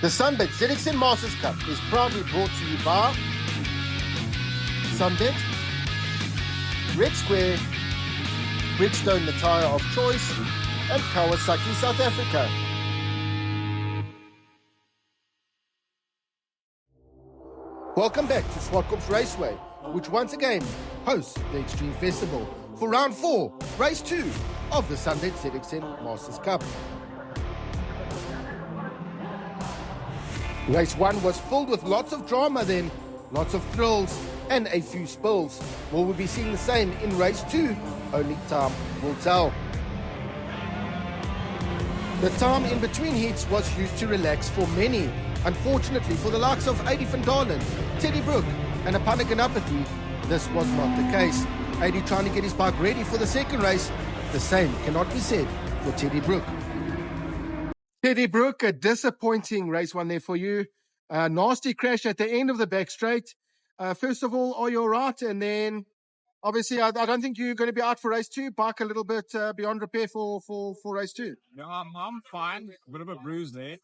The SunBet ZX10 Masters Cup is proudly brought to you by SunBet, Red Square, Bridgestone the tyre of choice, and Kawasaki South Africa. Welcome back to Zwartkops Raceway, which once again hosts the Extreme Festival for round 4, race 2 of the SunBet ZX10 Masters Cup. Race 1 was filled with lots of drama then, lots of thrills and a few spills. Will we be seeing the same in race 2? Only time will tell. The time in between heats was used to relax for many. Unfortunately for the likes of Adi van Dalen, Teddy Brook and Apana Ganapathy, this was not the case. Adi trying to get his bike ready for the second race. The same cannot be said for Teddy Brook. Teddy Brook, a disappointing race one there for you. Nasty crash at the end of the back straight. First of all, are you all right? And then, obviously, I don't think you're going to be out for race 2. Bike a little bit beyond repair for race 2. No, I'm fine. A bit of a bruise there.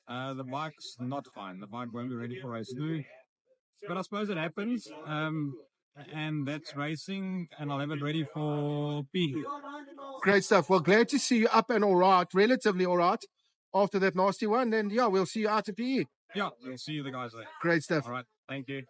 The bike's not fine. The bike won't be ready for race 2. But I suppose it happens. And that's racing, and I'll have it ready for P. Great stuff. Well, glad to see you up and all right, relatively all right, after that nasty one. And yeah, we'll see you out at PE. Yeah, we'll see you the guys there. Great stuff. All right, thank you.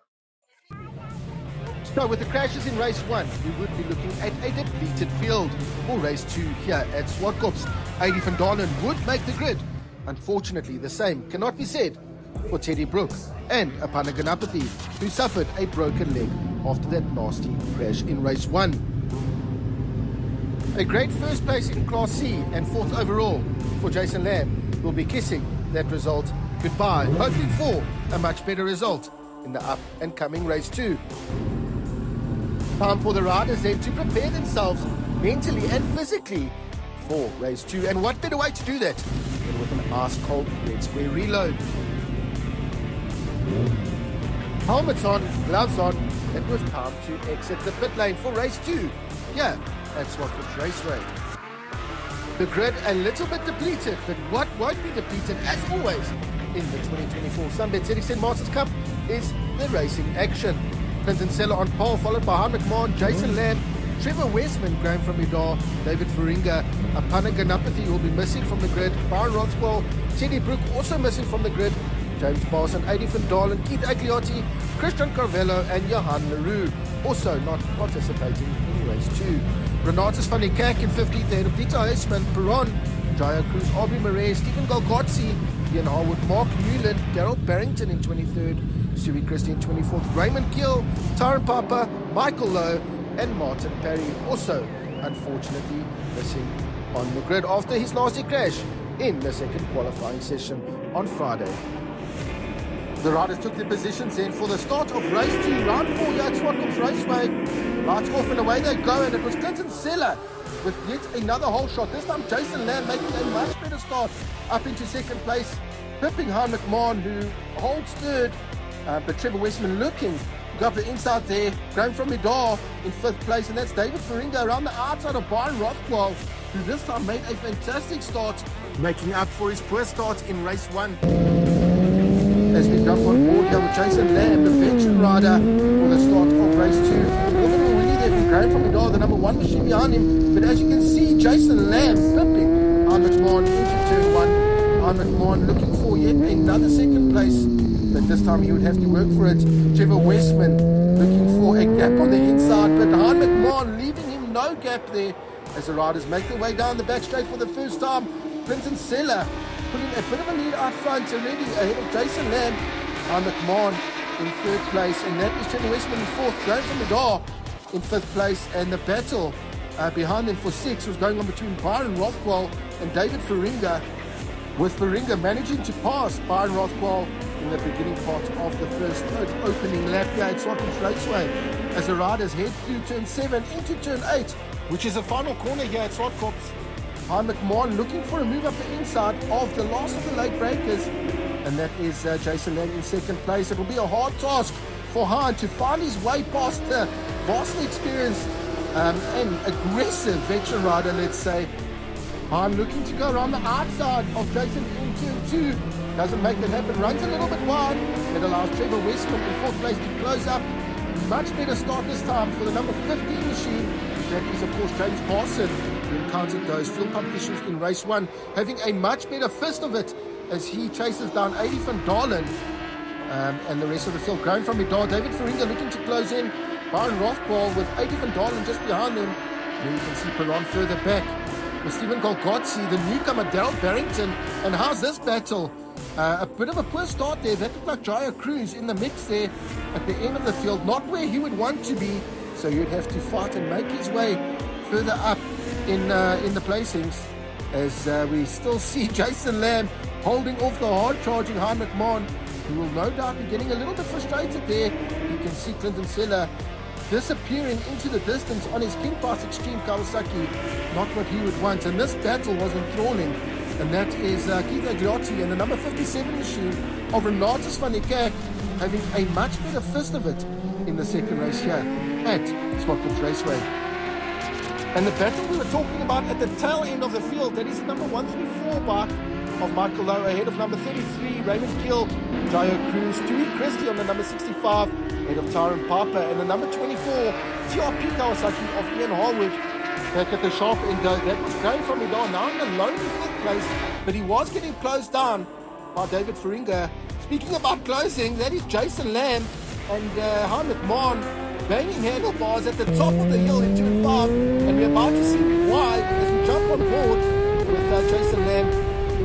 So with the crashes in race 1, we would be looking at a depleted field for race 2 here at Zwartkops. Adi van Dalen would make the grid. Unfortunately, the same cannot be said for Teddy Brook and Apana Ganapathy, who suffered a broken leg after that nasty crash in race 1. A great first place in Class C and 4th overall for Jason Lamb will be kissing that result goodbye, hoping for a much better result in the up and coming race 2. Time for the riders then to prepare themselves mentally and physically for race 2. And what better way to do that than with an ice-cold Red Square reload. Helmets on, gloves on, it was time to exit the pit lane for race 2. Yeah, that's Zwartkops Raceway. The grid a little bit depleted, but what won't be depleted, as always, in the 2024 SunBet ZX10 Masters Cup is the racing action. Clinton Seller on pole, followed by Han McMahon, Jason Lamb, Trevor Westman, Graham from Idar, David Faringa, Apana Ganapathy will be missing from the grid, Byron Rothwell, Teddy Brook also missing from the grid, James Barson, Adi van Dalen, Keith Agliotti, Christian Carvello and Johan Leroux also not participating in race 2. Renatus van der Kak in 15th, ahead of Dieter Huisman, Perron, Jaya Cruz, Aubrey Murray, Stephen Golgotzi, Ian Harwood, Mark Newland, Daryl Barrington in 23rd, Stewie Christie in 24th, Raymond Gill, Tyron Papa, Michael Lowe and Martin Perry also unfortunately missing on the grid after his nasty crash in the second qualifying session on Friday. The riders took their positions then for the start of race 2, round 4 here at Zwartkops Raceway. Lights off and away they go, and it was Clinton Seller with yet another hole shot. This time Jason Lamb making a much better start up into second place, pipping Han McMahon, who holds third, but Trevor Westman looking to go up the inside there. Graham from Idar in 5th place, and that's David Faringa around the outside of Byron Rothwell, who this time made a fantastic start, making up for his poor start in race 1. As we jump on board here with Jason Lamb, the veteran rider, for the start of race 2. Look at the wheelie there from Graham from Idar, the number 1 machine behind him. But as you can see, Jason Lamb flipping Han McMahon into turn 1. Han McMahon looking for yet another second place, but this time he would have to work for it. Trevor Westman looking for a gap on the inside, but Han McMahon leaving him no gap there as the riders make their way down the back straight for the first time. Clinton Seller putting a bit of a lead out front already ahead of Jason Lamb. Han McMahon in 3rd place, and that is Trevor Westman in 4th. Graham from Idar in 5th place, and the battle behind them for 6 was going on between Byron Rothwell and David Faringa, with Faringa managing to pass Byron Rothwell in the beginning part of the first opening lap here at Zwartkops Raceway as the riders head through turn 7 into turn 8, which is the final corner here at Zwartkops. Han McMahon looking for a move up the inside of the last of the late breakers, and that is Jason Lamb in 2nd place. It will be a hard task for Han to find his way past the vastly experienced and aggressive veteran rider, let's say, I'm looking to go around the outside of Jason in turn 2. Doesn't make it happen. Runs a little bit wide. It allows Trevor Westman in 4th place to close up. Much better start this time for the number 15 machine. That is, of course, James Parson, who encountered those field competitions in race 1, having a much better fist of it as he chases down 80 van Dalen. And the rest of the field growing from Midal. David Feringa looking to close in. Byron Rothball with 80 van Dalen just behind them. Then you can see Perron further back with Stephen Golgotzi, the newcomer Daryl Barrington. And how's this battle? A bit of a poor start there. That looked like Jaya Cruz in the mix there at the end of the field. Not where he would want to be. So he'd have to fight and make his way further up in the placings. As we still see Jason Lamb holding off the hard-charging Hein McMahon, who will no doubt be getting a little bit frustrated there. You can see Clinton Seller disappearing into the distance on his King Pass Extreme Kawasaki. Not what he would want. And this battle was enthralling. And that is Keith Agliotti and the number 57 machine of Renatus van der Kerk having a much better fist of it in the second race here at Zwartkops Raceway. And the battle we were talking about at the tail end of the field, that is the number 134 bike of Michael Lowe ahead of number 33, Raymond Gill, Jayo Cruz, Tui Christie on the number 65, ahead of Tyron Piper, and the number 24, TRP Kawasaki of Ian Harwood, back at the sharp end. That was going from Midal, now in the lonely 5th place, but he was getting closed down by David Feringa. Speaking about closing, that is Jason Lamb and Hein McMahon banging handlebars at the top of the hill in turn 5, and we're about to see why as we jump on board with Jason Lamb.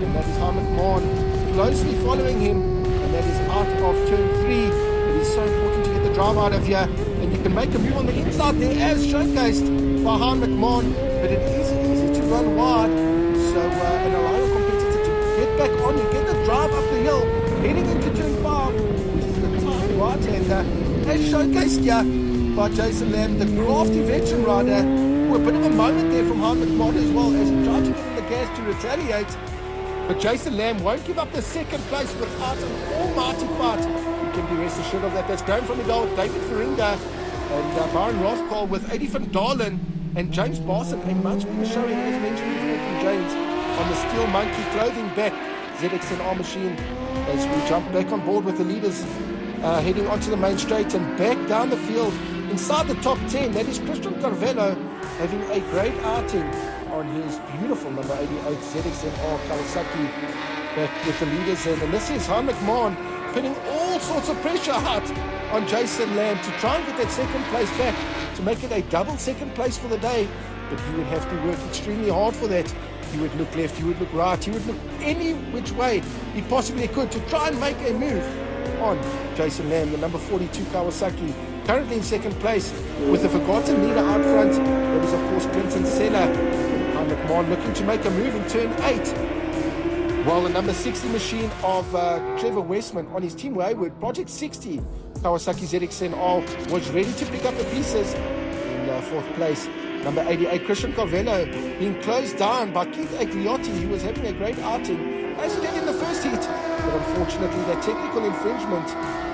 And that is Hein McMahon closely following him, and that is out of turn 3. It is so important to get the drive out of here, and you can make a move on the inside there as showcased by Hein McMahon, but it is easy to run wide, so and allow your competitor to get back on you, get the drive up the hill, heading into turn 5, which is the tight right-hander, as showcased here by Jason Lamb, the crafty veteran rider. A bit of a moment there from Hein McMahon as well, as he tried to get in the gas to retaliate. But Jason Lamb won't give up the second place without an almighty fight. You can be rest assured of that. That's going from Midal with David Feringa and Byron Rothball with 80 van Dalen and James Barson. A much better showing, as mentioned before, from James on the Steel Monkey clothing back ZX10 machine. As we jump back on board with the leaders heading onto the main straight and back down the field inside the top 10. That is Christian Carvello having a great outing on his beautiful number 88 ZX10 Kawasaki back with the leaders in. And this is Hein McMahon putting all sorts of pressure out on Jason Lamb to try and get that second place back, to make it a double second place for the day. But he would have to work extremely hard for that. He would look left, he would look right, he would look any which way he possibly could to try and make a move on Jason Lamb, the number 42 Kawasaki, currently in second place with the forgotten leader out front. That is, of course, Clinton Seller. Hein McMahon looking to make a move in turn 8. While the number 60 machine of Trevor Westman on his Team Wayward Project 60 Kawasaki ZX10R was ready to pick up the pieces in 4th place. Number 88 Christian Carvello being closed down by Keith Agliotti. He was having a great outing, as he did in the first heat. But unfortunately, that technical infringement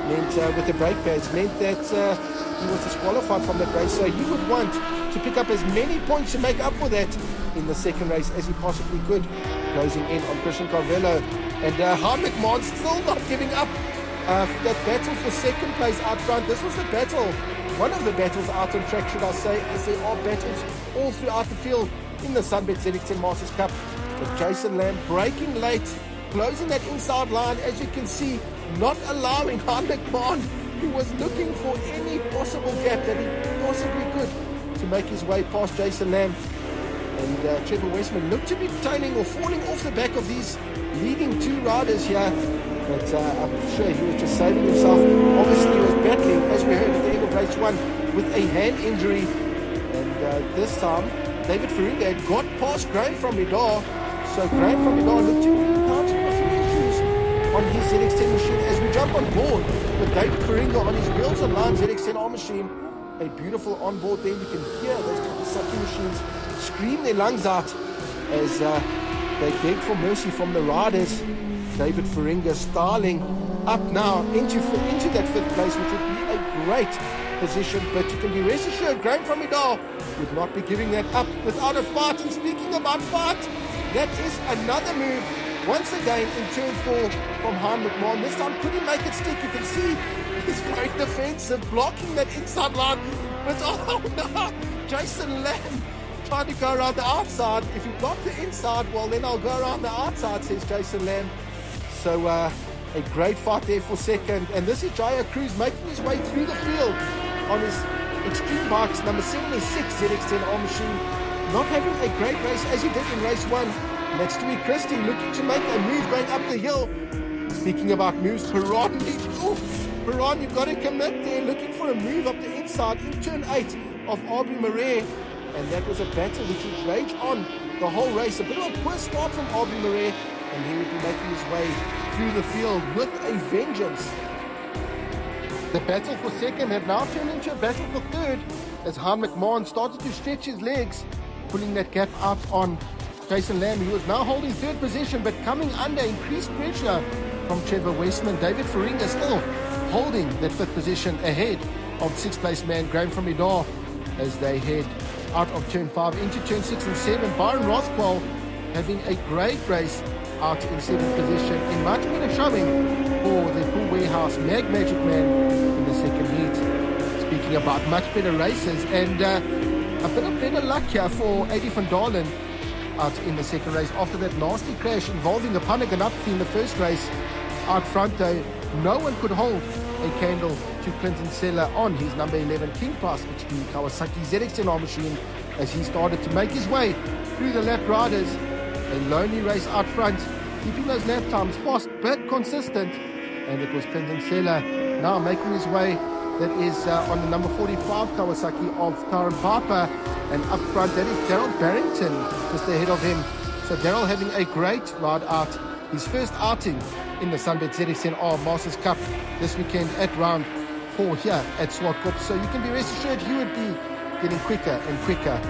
meant with the brake pads meant that he was disqualified from that race. So he would want to pick up as many points to make up for that in the second race as he possibly could. Closing in on Christian Carvello. And Hein McMahon still not giving up that battle for second place out front. This was the battle, one of the battles out on track, should I say, as there are battles all throughout the field in the SunBet ZX10 Masters Cup. But Jason Lamb breaking late, closing that inside line, as you can see, not allowing Hein McMahon, who was looking for any possible gap that he possibly could to make his way past Jason Lamb. And Trevor Westman looked to be tailing or falling off the back of these leading two riders here. But I'm sure he was just saving himself. Obviously, he was battling, as we heard at the end of race 1, with a hand injury. And this time, David Feringa had got past Graham from Midal. So Graham from Midal looked to encounter a few issues on his ZX10 machine as we jump on board with David Feringa on his Wheels Online ZX10R machine. A beautiful onboard there. You can hear those Kawasaki machines scream their lungs out as they beg for mercy from the riders. David Feringa styling up now into that 5th place, which would be a great position. But you can be rest assured, Graham from Midal would not be giving that up without a fight. And speaking about fight, That is another move. Once again in turn 4 from Han McMahon. This time couldn't make it stick. You can see he's very defensive, blocking that inside line. But oh no, Jason Lamb trying to go around the outside. If you block the inside, well then I'll go around the outside, says Jason Lamb. So a great fight there for second. And this is Jaya Cruz making his way through the field on his Extreme Bikes number 76 ZX10R machine. Not having a great race as he did in race 1. Next to me, Christie looking to make a move going up the hill. Speaking about moves, Perron, you've got to commit there, looking for a move up the inside in turn 8 of Aubrey Marais. And that was a battle which would rage on the whole race. A bit of a poor start from Aubrey Marais, and he would be making his way through the field with a vengeance. The battle for second had now turned into a battle for third as Han McMahon started to stretch his legs, pulling that gap out on Jason Lamb, who was now holding third position but coming under increased pressure from Trevor Westman. David Faringa still holding that 5th position ahead of 6th place man Graham from Idar as they head out of turn 5 into turn 6 and 7. Byron Rothwell having a great race out in 7th position in much better showing for the Pool Warehouse Mag Magic Man in the second heat. Speaking about much better races and a bit of better luck here for Adi van Dalen out in the second race after that nasty crash involving a Panaganapti in the first race. Out front though, no one could hold a candle to Clinton Seller on his number 11 King Pass HD Kawasaki ZX10R machine as he started to make his way through the lap riders. A lonely race out front, keeping those lap times fast but consistent, and it was Clinton Seller now making his way. That is on the number 45 Kawasaki of Taran Papa, and up front that is Daryl Barrington just ahead of him. So Daryl having a great ride out, his first outing in the SunBet ZX10R Masters Cup this weekend at round 4 here at Zwartkops. So you can be rest assured he would be getting quicker and quicker.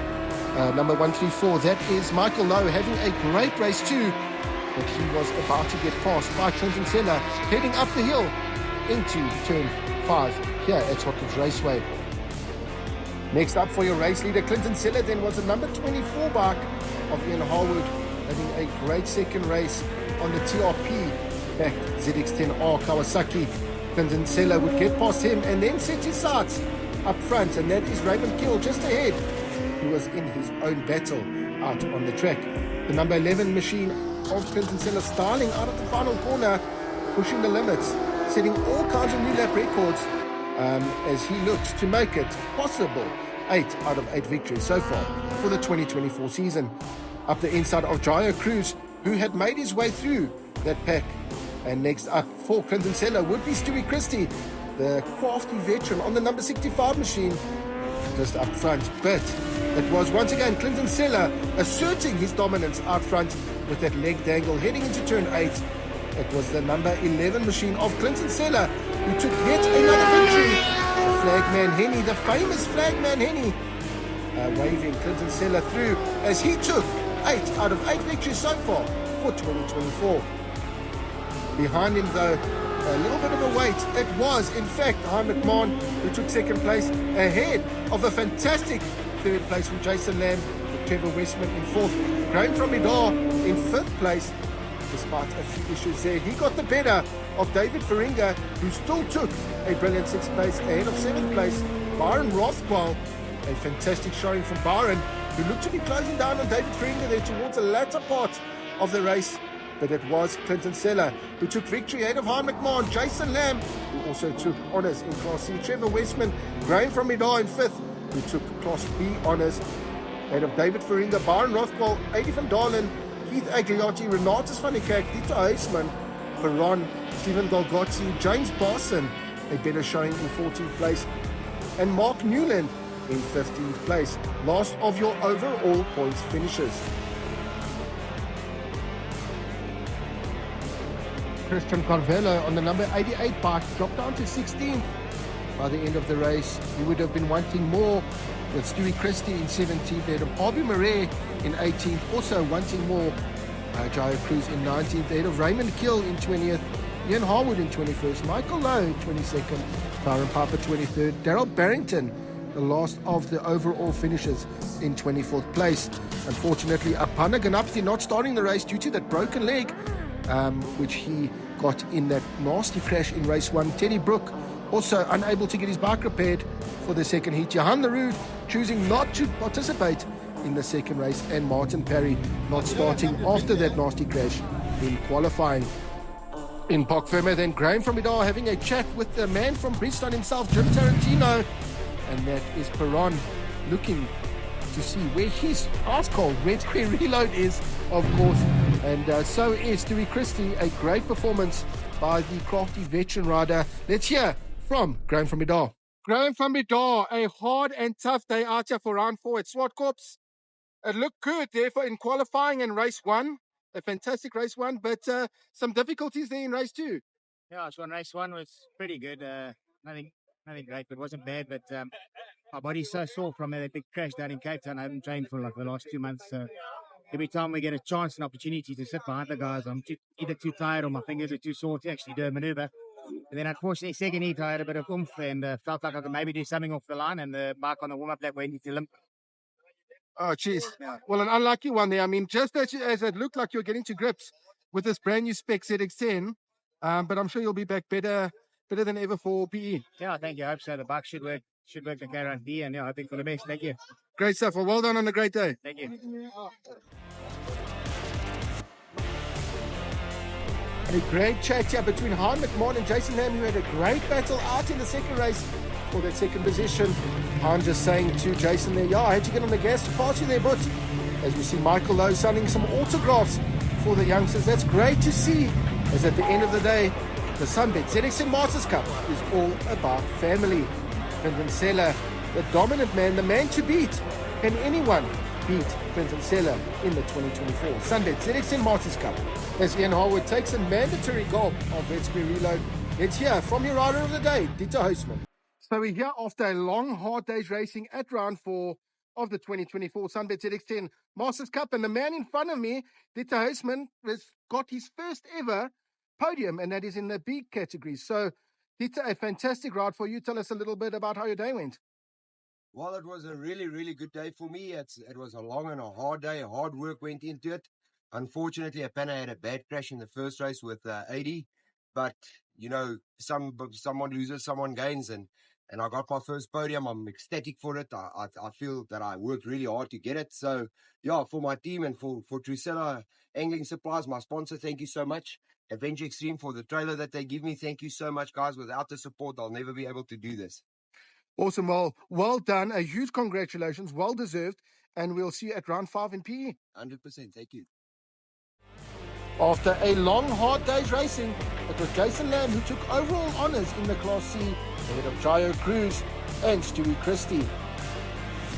Number 134, that is Michael Lowe having a great race too, but he was about to get passed by Clinton Seller heading up the hill into turn 5 here at Zwartkops Raceway. Next up for your race leader, Clinton Seller, then was the number 24 bike of Ian Harwood, having a great second race on the TRP-backed ZX10R Kawasaki. Clinton Seller would get past him and then set his sights up front, and that is Raymond Kill just ahead, who was in his own battle out on the track. The number 11 machine of Clinton Seller styling out of the final corner, pushing the limits, setting all kinds of new lap records as he looks to make it possible. 8 out of 8 victories so far for the 2024 season. Up the inside of Jaya Cruz, who had made his way through that pack. And next up for Clinton Seller would be Stewie Christie, the crafty veteran on the number 65 machine, just up front. But it was once again Clinton Seller asserting his dominance out front with that leg dangle heading into turn 8. It was the number 11 machine of Clinton Seller who took yet another victory. The Flagman Henny, the famous Flagman Henny, waving Clinton Seller through as he took 8 out of 8 victories so far for 2024. Behind him though, a little bit of a wait. It was in fact Han McMahon who took second place ahead of a fantastic third place from Jason Lamb, with Trevor Westman in 4th. Graham from Idar in 5th place. Despite a few issues there, he got the better of David Faringa, who still took a brilliant 6th place ahead of 7th place. Byron Rothwell, a fantastic showing from Byron, who looked to be closing down on David Faringa there towards the latter part of the race. But it was Clinton Seller who took victory ahead of Han McMahon, Jason Lamb, who also took honours in Class C, Trevor Westman, Graham from Idar in 5th, who took Class B honours ahead of David Faringa, Byron Rothwell, Adi van Dalen, Keith Agliotti, Renatus van der Kerk, Dieter Huisman, Perron, Stephen Golgotti, James Barson, a better showing in 14th place, and Mark Newland in 15th place. Last of your overall points finishers. Christian Carvello on the number 88 bike dropped down to 16th by the end of the race. He would have been wanting more with Stewie Christie in 17th, ahead of Aubrey Marais in 18th, also wanting more. Jaya Cruz in 19th, ahead of Raymond Kill in 20th, Ian Harwood in 21st, Michael Lowe in 22nd, Taran Papa 23rd, Daryl Barrington the last of the overall finishes in 24th place. Unfortunately, Apana Ganapthi not starting the race due to that broken leg, which he got in that nasty crash in race 1. Teddy Brook also unable to get his bike repaired for the second heat. Johan Leroux choosing not to participate in the second race, and Martin Parry not starting after that nasty crash in qualifying. In Pokfirma, then Graham from Idar having a chat with the man from Bridgestone himself, Jim Tarantino, and that is Perron looking to see where his ice-cold Raceway reload is, of course. And so is Stewie Christie. A great performance by the crafty veteran rider. Let's hear from Graham from Idar. Graham from Idar, a hard and tough day out here for round 4 at Zwartkops. It looked good there in qualifying in race 1. A fantastic race 1, but some difficulties there in race 2. Yeah, so in race 1 was pretty good. Nothing great, but wasn't bad. But my body's so sore from that big crash down in Cape Town. I haven't trained for like the last 2 months. So every time we get a chance and opportunity to sit behind the guys, I'm either too tired or my fingers are too sore to actually do a maneuver. And then unfortunately, second heat, I had a bit of oomph and felt like I could maybe do something off the line, and the bike on the warm-up lap went into limp. Oh, jeez. Yeah. Well, an unlucky one there. I mean, just as it looked like you're getting to grips with this brand new spec ZX10, but I'm sure you'll be back better than ever for PE. Yeah, thank you. I hope so. The bike should work okay around PE, and yeah, hoping for the best. Thank you. Great stuff. Well done on a great day. Thank you. A great chat here between Han McMahon and Jason Lamb, who had a great battle out in the second race for that second position. Han just saying to Jason there, yeah, I had to get on the gas to pass you there, but as we see Michael Lowe signing some autographs for the youngsters. That's great to see, as at the end of the day, the SunBet ZX10 Masters Cup is all about family. Quinton Seller, the dominant man, the man to beat. Can anyone beat Quinton Seller in the 2024 SunBet ZX10 Masters Cup? As Ian Harwood takes a mandatory gulp of Raceway reload. Let's hear from your rider of the day, Dieter Huisman. So we're here after a long, hard day's racing at round 4 of the 2024 SunBet ZX10 Masters Cup. And the man in front of me, Dieter Huisman, has got his first ever podium, and that is in the B category. So, Dieter, a fantastic ride for you. Tell us a little bit about how your day went. Well, it was a really, really good day for me. It was a long and a hard day. Hard work went into it. Unfortunately, Apana had a bad crash in the first race with 80. But, you know, someone loses, someone gains. And I got my first podium. I'm ecstatic for it. I feel that I worked really hard to get it. So, yeah, for my team and for Drusilla Angling Supplies, my sponsor, thank you so much. Adventure Extreme for the trailer that they give me. Thank you so much, guys. Without the support, I'll never be able to do this. Awesome. Well done. A huge congratulations. Well deserved. And we'll see you at round 5 in PE. 100%. Thank you. After a long, hard day's racing, it was Jason Lamb who took overall honours in the Class C ahead of Jayo Cruz and Stewie Christie.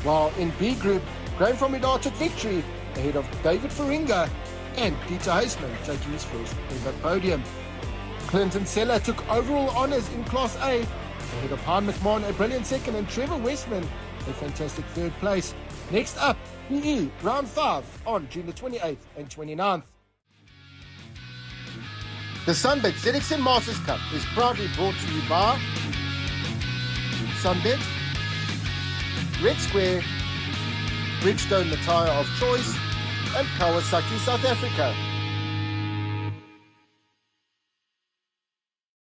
While in B Group, Graham from Idar took victory ahead of David Faringa and Dieter Huisman taking his first ever podium. Clinton Seller took overall honours in Class A ahead of Han McMahon, a brilliant second, and Trevor Westman, a fantastic third place. Next up, PE round 5 on June the 28th and 29th. The SunBet ZX10 Masters Cup is proudly brought to you by SunBet, Red Square, Bridgestone the tyre of choice, and Kawasaki South Africa.